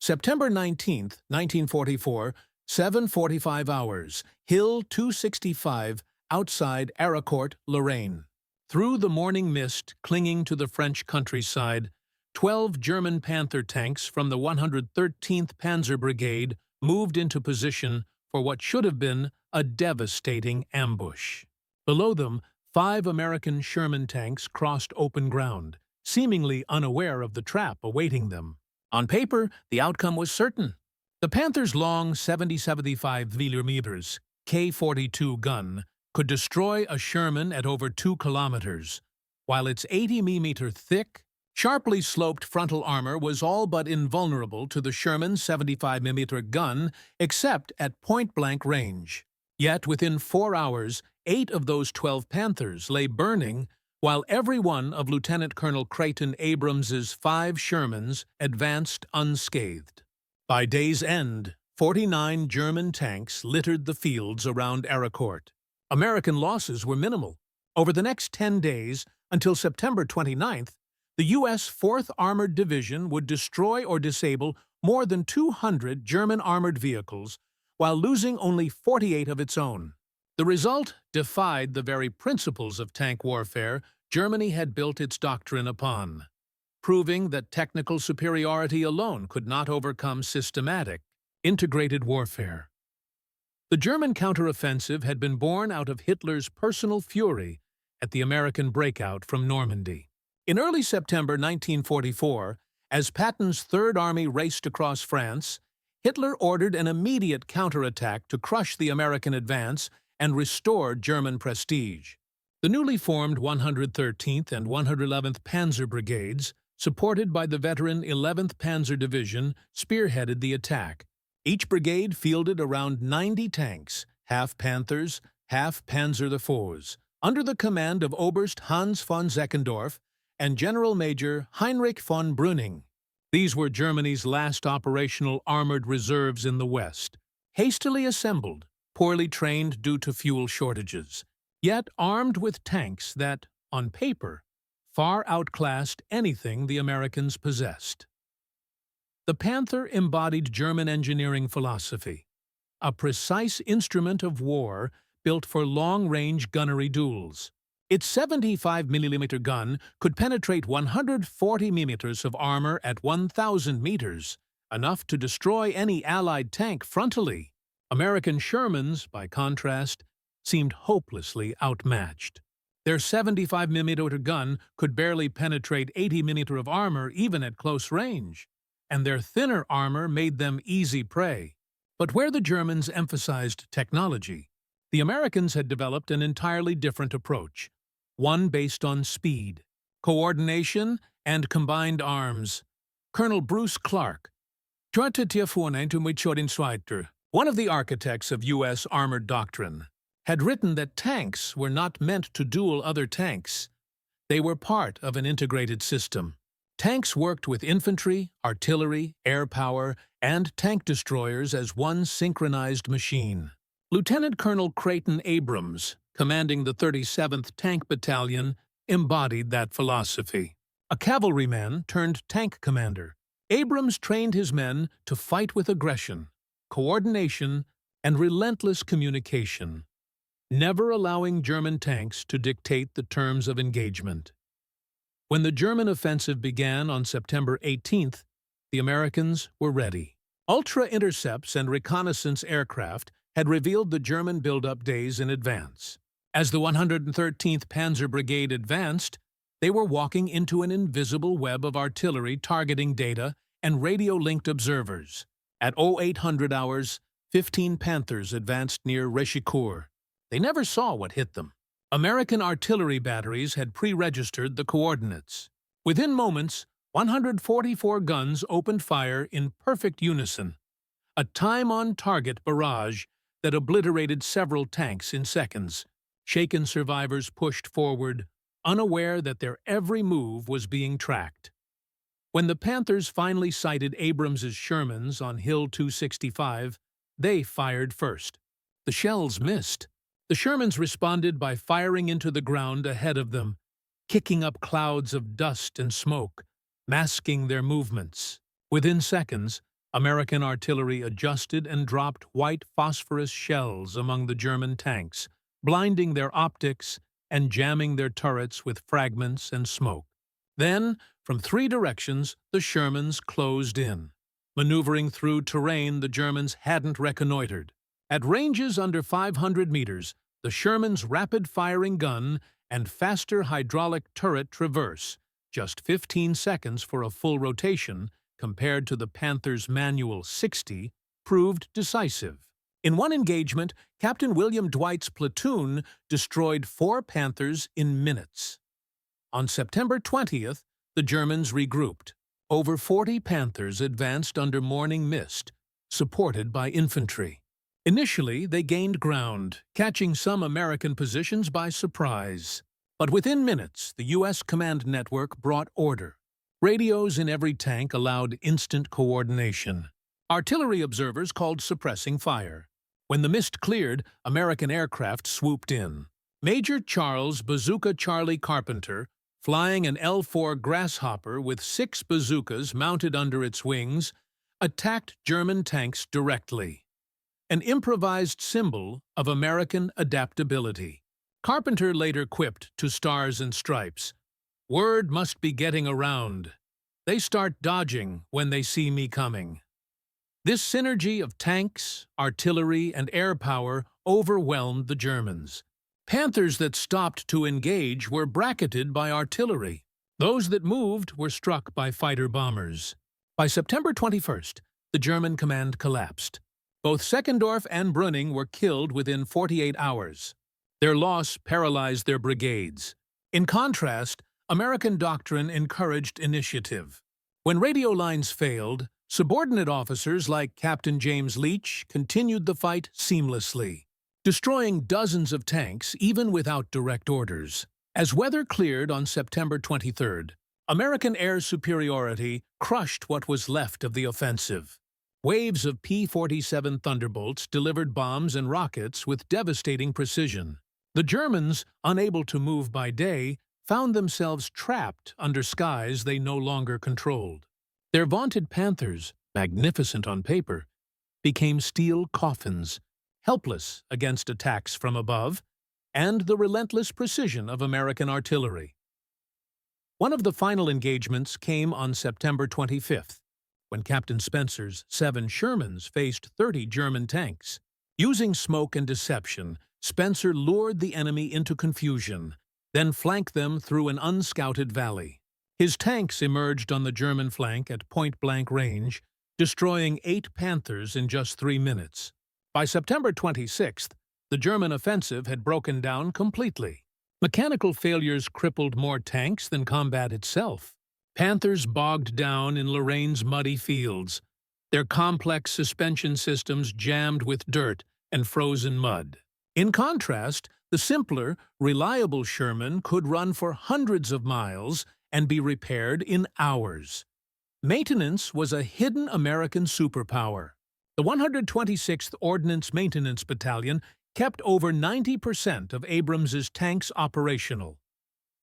September 19th, 1944, 7:45 hours, Hill 265, outside Arracourt, Lorraine. Through the morning mist clinging to the French countryside, 12 German Panther tanks from the 113th Panzer Brigade moved into position for what should have been a devastating ambush. Below them, 5 American Sherman tanks crossed open ground, seemingly unaware of the trap awaiting them. On paper, the outcome was certain. The Panther's long 70-75mm K-42 gun could destroy a Sherman at over 2 kilometers, while its 80mm thick, sharply sloped frontal armor was all but invulnerable to the Sherman's 75mm gun except at point-blank range. Yet within 4 hours, 8 of those 12 Panthers lay burning, while every one of Lieutenant Colonel Creighton Abrams's 5 Shermans advanced unscathed. By day's end, 49 German tanks littered the fields around Arracourt. American losses were minimal. Over the next 10 days, until September 29th, the U.S. 4th Armored Division would destroy or disable more than 200 German armored vehicles, while losing only 48 of its own. The result defied the very principles of tank warfare Germany had built its doctrine upon, proving that technical superiority alone could not overcome systematic, integrated warfare. The German counteroffensive had been born out of Hitler's personal fury at the American breakout from Normandy. In early September 1944, as Patton's Third Army raced across France, Hitler ordered an immediate counterattack to crush the American advance and restore German prestige. The newly formed 113th and 111th Panzer Brigades, supported by the veteran 11th Panzer Division, spearheaded the attack. Each brigade fielded around 90 tanks, half Panthers, half Panzer IVs, under the command of Oberst Hans von Zeckendorf and General Major Heinrich von Brüning. These were Germany's last operational armored reserves in the West, hastily assembled, poorly trained due to fuel shortages, yet armed with tanks that, on paper, far outclassed anything the Americans possessed. The Panther embodied German engineering philosophy, a precise instrument of war built for long-range gunnery duels. Its 75mm gun could penetrate 140 mm of armor at 1,000 meters, enough to destroy any Allied tank frontally. American Shermans, by contrast, seemed hopelessly outmatched. Their 75mm gun could barely penetrate 80mm of armor even at close range, and their thinner armor made them easy prey. But where the Germans emphasized technology, the Americans had developed an entirely different approach, one based on speed, coordination, and combined arms. Colonel Bruce Clark, one of the architects of U.S. armored doctrine, had written that tanks were not meant to duel other tanks. They were part of an integrated system. Tanks worked with infantry, artillery, air power, and tank destroyers as one synchronized machine. Lieutenant Colonel Creighton Abrams, commanding the 37th Tank Battalion, embodied that philosophy. A cavalryman turned tank commander, Abrams trained his men to fight with aggression, coordination, and relentless communication, never allowing German tanks to dictate the terms of engagement. When the German offensive began on September 18th, the Americans were ready. Ultra-intercepts and reconnaissance aircraft had revealed the German build-up days in advance. As the 113th Panzer Brigade advanced, they were walking into an invisible web of artillery targeting data and radio-linked observers. At 0800 hours, 15 Panthers advanced near Arracourt. They never saw what hit them. American artillery batteries had pre-registered the coordinates. Within moments, 144 guns opened fire in perfect unison, a time-on-target barrage that obliterated several tanks in seconds. Shaken survivors pushed forward, unaware that their every move was being tracked. When the Panthers finally sighted Abrams's Shermans on Hill 265, they fired first. The shells missed. The Shermans responded by firing into the ground ahead of them, kicking up clouds of dust and smoke, masking their movements. Within seconds, American artillery adjusted and dropped white phosphorus shells among the German tanks, blinding their optics and jamming their turrets with fragments and smoke. Then, from three directions, the Shermans closed in. Maneuvering through terrain the Germans hadn't reconnoitered. At ranges under 500 meters, the Sherman's rapid-firing gun and faster hydraulic turret traverse, just 15 seconds for a full rotation, compared to the Panther's manual 60, proved decisive. In one engagement, Captain William Dwight's platoon destroyed 4 Panthers in minutes. On September 20th, the Germans regrouped. Over 40 Panthers advanced under morning mist, supported by infantry. Initially, they gained ground, catching some American positions by surprise. But within minutes, the U.S. command network brought order. Radios in every tank allowed instant coordination. Artillery observers called suppressing fire. When the mist cleared, American aircraft swooped in. Major Charles Bazooka Charlie Carpenter, flying an L-4 Grasshopper with 6 bazookas mounted under its wings, attacked German tanks directly. An improvised symbol of American adaptability. Carpenter later quipped to Stars and Stripes, "Word must be getting around. They start dodging when they see me coming." This synergy of tanks, artillery, and air power overwhelmed the Germans. Panthers that stopped to engage were bracketed by artillery. Those that moved were struck by fighter-bombers. By September 21st, the German command collapsed. Both Seckendorf and Brüning were killed within 48 hours. Their loss paralyzed their brigades. In contrast, American doctrine encouraged initiative. When radio lines failed, subordinate officers like Captain James Leach continued the fight seamlessly, destroying dozens of tanks even without direct orders. As weather cleared on September 23rd, American air superiority crushed what was left of the offensive. Waves of P-47 Thunderbolts delivered bombs and rockets with devastating precision. The Germans, unable to move by day, found themselves trapped under skies they no longer controlled. Their vaunted Panthers, magnificent on paper, became steel coffins, helpless against attacks from above, and the relentless precision of American artillery. One of the final engagements came on September 25th, when Captain Spencer's 7 Shermans faced 30 German tanks. Using smoke and deception, Spencer lured the enemy into confusion, then flanked them through an unscouted valley. His tanks emerged on the German flank at point-blank range, destroying 8 Panthers in just 3 minutes. By September 26th, the German offensive had broken down completely. Mechanical failures crippled more tanks than combat itself. Panthers bogged down in Lorraine's muddy fields, their complex suspension systems jammed with dirt and frozen mud. In contrast, the simpler, reliable Sherman could run for hundreds of miles and be repaired in hours. Maintenance was a hidden American superpower. The 126th Ordnance Maintenance Battalion kept over 90% of Abrams's tanks operational.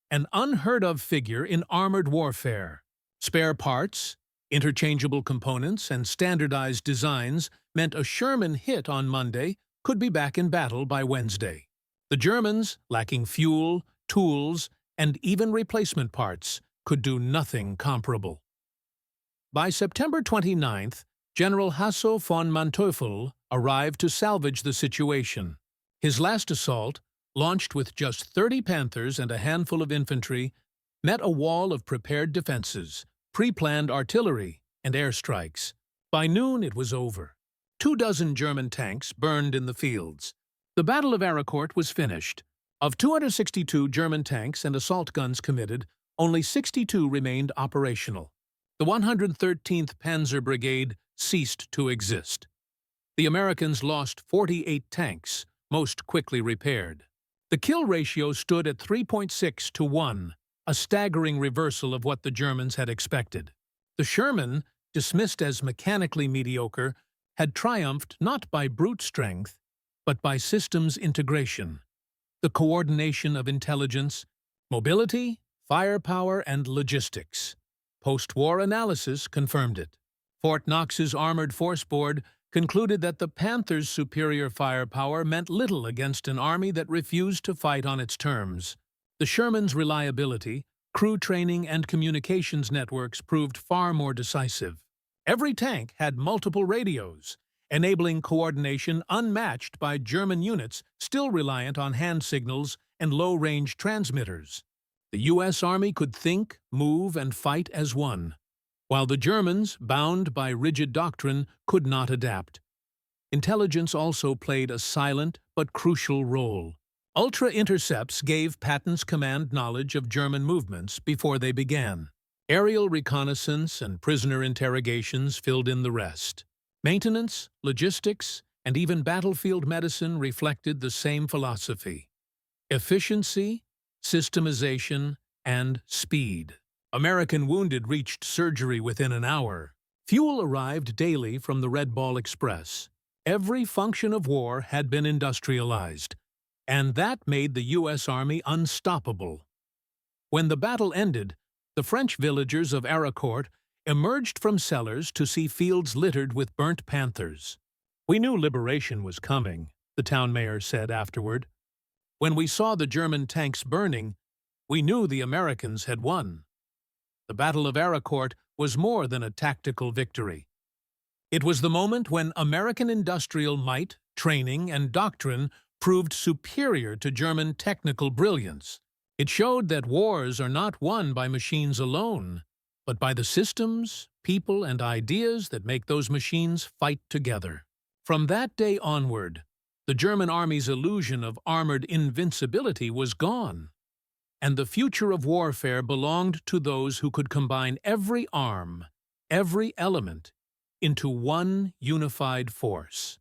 An unheard-of figure in armored warfare. Spare parts, interchangeable components, and standardized designs meant a Sherman hit on Monday could be back in battle by Wednesday. The Germans, lacking fuel, tools, and even replacement parts, could do nothing comparable. By September 29th, General Hasso von Manteuffel arrived to salvage the situation. His last assault, launched with just 30 Panthers and a handful of infantry, met a wall of prepared defenses, pre-planned artillery, and airstrikes. By noon, it was over. 24 German tanks burned in the fields. The Battle of Arracourt was finished. Of 262 German tanks and assault guns committed, only 62 remained operational. The 113th Panzer Brigade ceased to exist. The Americans lost 48 tanks, most quickly repaired. The kill ratio stood at 3.6 to 1, a staggering reversal of what the Germans had expected. The Sherman, dismissed as mechanically mediocre, had triumphed not by brute strength, but by systems integration. The coordination of intelligence, mobility, firepower, and logistics. Post-war analysis confirmed it. Fort Knox's Armored Force Board concluded that the Panthers' superior firepower meant little against an army that refused to fight on its terms. The Shermans' reliability, crew training, and communications networks proved far more decisive. Every tank had multiple radios, enabling coordination unmatched by German units still reliant on hand signals and low-range transmitters. The U.S. Army could think, move, and fight as one, while the Germans, bound by rigid doctrine, could not adapt. Intelligence also played a silent but crucial role. Ultra-intercepts gave Patton's command knowledge of German movements before they began. Aerial reconnaissance and prisoner interrogations filled in the rest. Maintenance, logistics, and even battlefield medicine reflected the same philosophy: efficiency, systemization, and speed. American wounded reached surgery within an hour. Fuel arrived daily from the Red Ball Express. Every function of war had been industrialized, and that made the U.S. Army unstoppable. When the battle ended, the French villagers of Arracourt emerged from cellars to see fields littered with burnt Panthers. "We knew liberation was coming," the town mayor said afterward. "When we saw the German tanks burning, we knew the Americans had won." The Battle of Arracourt was more than a tactical victory. It was the moment when American industrial might, training, and doctrine proved superior to German technical brilliance. It showed that wars are not won by machines alone, but by the systems, people, and ideas that make those machines fight together. From that day onward, the German army's illusion of armored invincibility was gone, and the future of warfare belonged to those who could combine every arm, every element, into one unified force.